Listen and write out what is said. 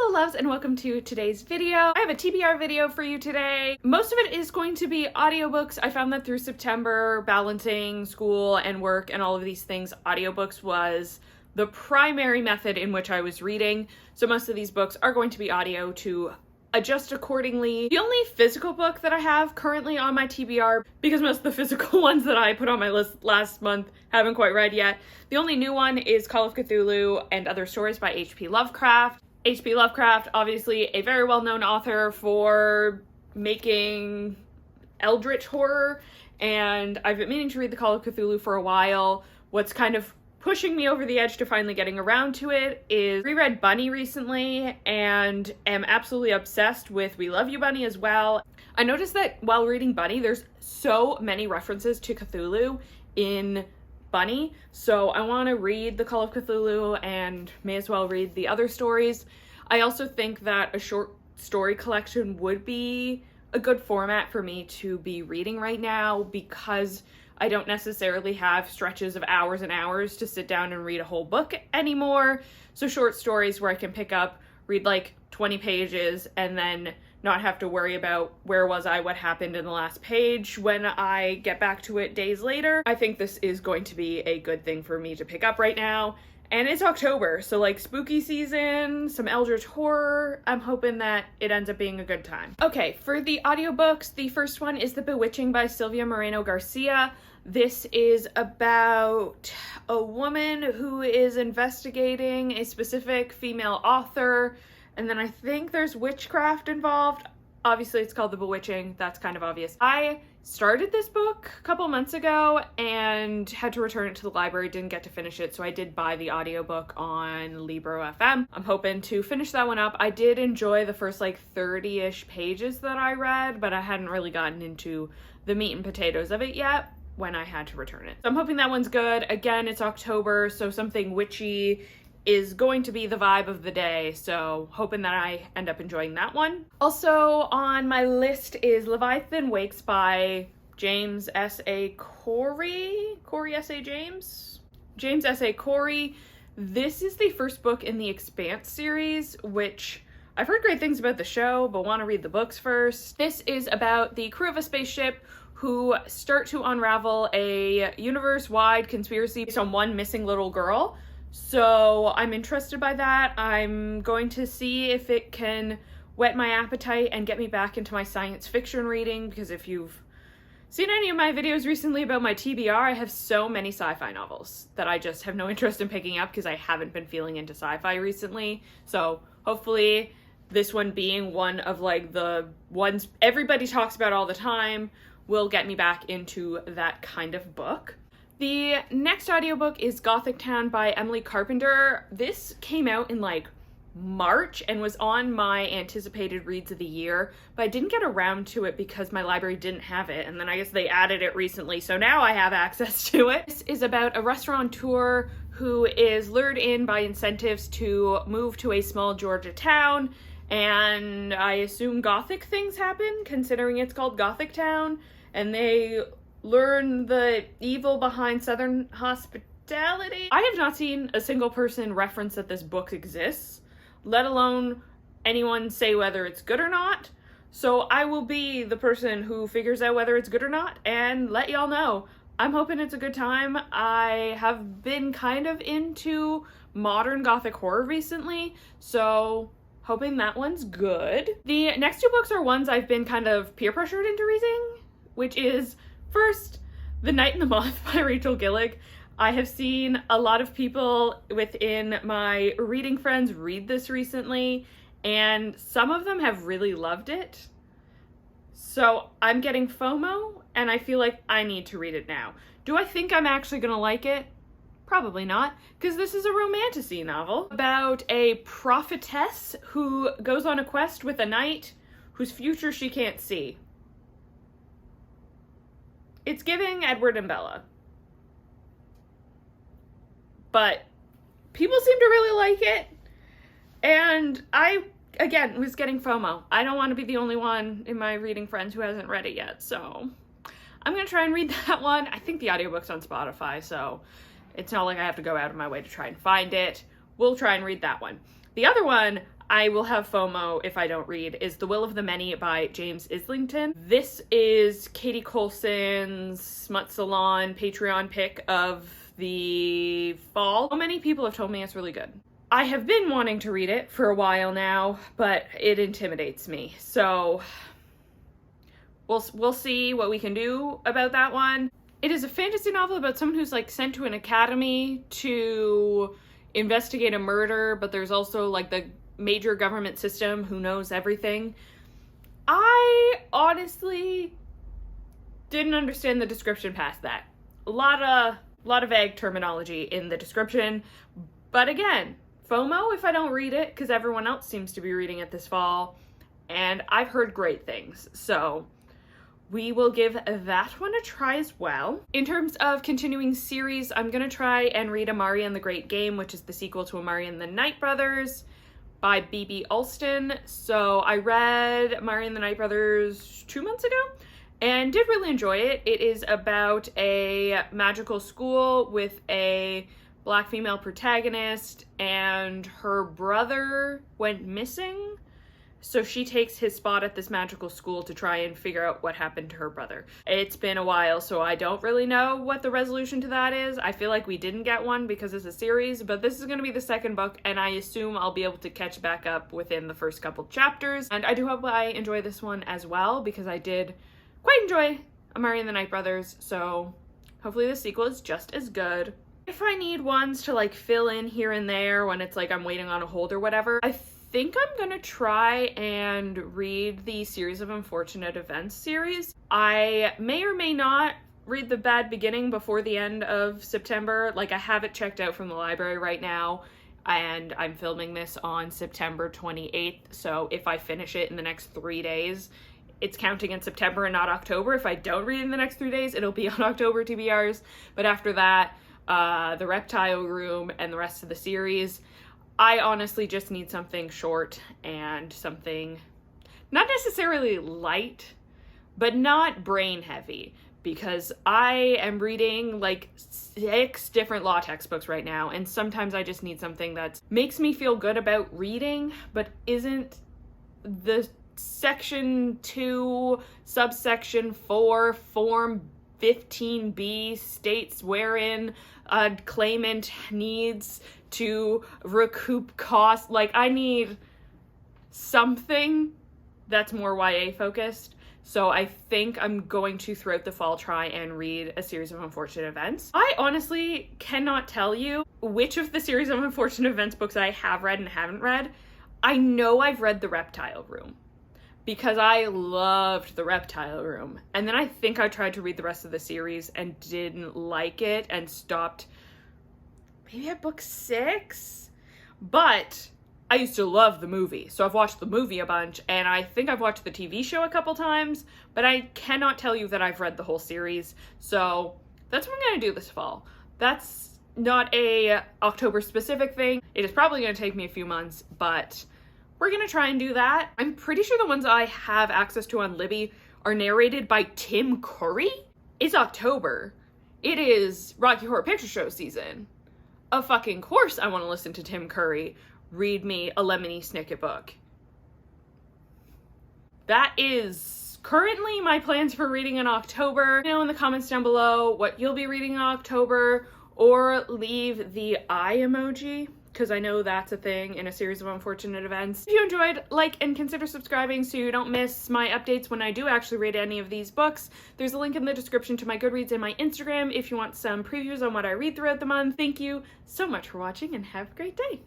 Hello loves and welcome to today's video. I have a TBR video for you today. Most of it is going to be audiobooks. I found that through September, balancing school and work and all of these things, audiobooks was the primary method in which I was reading. So most of these books are going to be audio to adjust accordingly. The only physical book that I have currently on my TBR, because most of the physical ones that I put on my list last month haven't quite read yet, the only new one is Call of Cthulhu and Other Stories by H.P. Lovecraft. H.P. Lovecraft, obviously a very well-known author for making eldritch horror, and I've been meaning to read the Call of Cthulhu for a while. What's kind of pushing me over the edge to finally getting around to it is reread Bunny recently and am absolutely obsessed with We Love You Bunny as well. I noticed that while reading Bunny, there's so many references to Cthulhu in Bunny, so I want to read the Call of Cthulhu and may as well read the other stories. I also think that a short story collection would be a good format for me to be reading right now because I don't necessarily have stretches of hours and hours to sit down and read a whole book anymore. So short stories where I can pick up, read like 20 pages, and then not have to worry about where was I, what happened in the last page when I get back to it days later. I think this is going to be a good thing for me to pick up right now. And it's October, so like spooky season, some eldritch horror. I'm hoping that it ends up being a good time. Okay, for the audiobooks, the first one is The Bewitching by Silvia Moreno Garcia. This is about a woman who is investigating a specific female author, and then I think there's witchcraft involved. Obviously, it's called The Bewitching. That's kind of obvious. I started this book a couple months ago and had to return it to the library, didn't get to finish it, so I did buy the audiobook on Libro FM. I'm hoping to finish that one up. I did enjoy the first like 30-ish pages that I read, but I hadn't really gotten into the meat and potatoes of it yet when I had to return it. So I'm hoping that one's good. Again, it's October, so something witchy is going to be the vibe of the day, so hoping that I end up enjoying that one. Also on my list is Leviathan Wakes by James S.A. Corey? Corey S.A. James? James S.A. Corey. This is the first book in the Expanse series, which I've heard great things about the show, but want to read the books first. This is about the crew of a spaceship who start to unravel a universe-wide conspiracy based on one missing little girl. So I'm interested by that. I'm going to see if it can whet my appetite and get me back into my science fiction reading, because if you've seen any of my videos recently about my TBR, I have so many sci-fi novels that I just have no interest in picking up because I haven't been feeling into sci-fi recently. So hopefully this one, being one of like the ones everybody talks about all the time, will get me back into that kind of book. The next audiobook is Gothic Town by Emily Carpenter. This came out in like March and was on my anticipated reads of the year, but I didn't get around to it because my library didn't have it, and then I guess they added it recently, so now I have access to it. This is about a restaurateur who is lured in by incentives to move to a small Georgia town, and I assume Gothic things happen, considering it's called Gothic Town, and they learn the evil behind Southern hospitality. I have not seen a single person reference that this book exists, let alone anyone say whether it's good or not. So I will be the person who figures out whether it's good or not and let y'all know. I'm hoping it's a good time. I have been kind of into modern Gothic horror recently, so hoping that one's good. The next two books are ones I've been kind of peer pressured into reading, which is first, The Night and the Moth by Rachel Gillig. I have seen a lot of people within my reading friends read this recently, and some of them have really loved it. So I'm getting FOMO, and I feel like I need to read it now. Do I think I'm actually gonna like it? Probably not, because this is a romantasy novel about a prophetess who goes on a quest with a knight whose future she can't see. It's giving Edward and Bella. But people seem to really like it. And I, again, was getting FOMO. I don't want to be the only one in my reading friends who hasn't read it yet. So I'm going to try and read that one. I think the audiobook's on Spotify, so it's not like I have to go out of my way to try and find it. We'll try and read that one. The other one I will have FOMO if I don't read is The Will of the Many by James Islington. This is Katie Coulson's Smut Salon Patreon pick of the fall. So many people have told me it's really good. I have been wanting to read it for a while now, but it intimidates me. So we'll see what we can do about that one. It is a fantasy novel about someone who's like sent to an academy to investigate a murder, but there's also like the major government system who knows everything. I honestly didn't understand the description past that. A lot of vague terminology in the description, but again, FOMO if I don't read it because everyone else seems to be reading it this fall, and I've heard great things, so we will give that one a try as well. In terms of continuing series, I'm gonna try and read Amari and the Great Game, which is the sequel to Amari and the Night Brothers by B.B. Alston. So I read Amari and the Night Brothers 2 months ago and did really enjoy it. It is about a magical school with a Black female protagonist, and her brother went missing. So she takes his spot at this magical school to try and figure out what happened to her brother. It's been a while, so I don't really know what the resolution to that is. I feel like we didn't get one because it's a series, but this is going to be the second book, and I assume I'll be able to catch back up within the first couple chapters. And I do hope I enjoy this one as well, because I did quite enjoy Amari and the Night Brothers, so hopefully the sequel is just as good. If I need ones to like fill in here and there when it's like I'm waiting on a hold or whatever, I think I'm gonna try and read the Series of Unfortunate Events series. I may or may not read The Bad Beginning before the end of September. Like, I have it checked out from the library right now, and I'm filming this on September 28th, so if I finish it in the next 3 days, it's counting in September and not October. If I don't read in the next 3 days, it'll be on October TBRs, but after that, The Reptile Room and the rest of the series, I honestly just need something short and something not necessarily light, but not brain heavy, because I am reading like 6 different law textbooks right now, and sometimes I just need something that makes me feel good about reading, but isn't the section 2, subsection 4, form 15B states wherein a claimant needs to recoup costs. Like, I need something that's more YA focused. So I think I'm going to, throughout the fall, try and read a Series of Unfortunate Events. I honestly cannot tell you which of the Series of Unfortunate Events books I have read and haven't read. I know I've read The Reptile Room, because I loved The Reptile Room. And then I think I tried to read the rest of the series and didn't like it and stopped maybe at book 6. But I used to love the movie, so I've watched the movie a bunch, and I think I've watched the TV show a couple times, but I cannot tell you that I've read the whole series. So that's what I'm gonna do this fall. That's not a October specific thing. It is probably gonna take me a few months, but we're gonna try and do that. I'm pretty sure the ones I have access to on Libby are narrated by Tim Curry. It's October. It is Rocky Horror Picture Show season. Of fucking course I want to listen to Tim Curry read me a Lemony Snicket book. That is currently my plans for reading in October. Let me know in the comments down below what you'll be reading in October, or leave the eye emoji, because I know that's a thing in a Series of Unfortunate Events. If you enjoyed, like and consider subscribing so you don't miss my updates when I do actually read any of these books. There's a link in the description to my Goodreads and my Instagram if you want some previews on what I read throughout the month. Thank you so much for watching, and have a great day.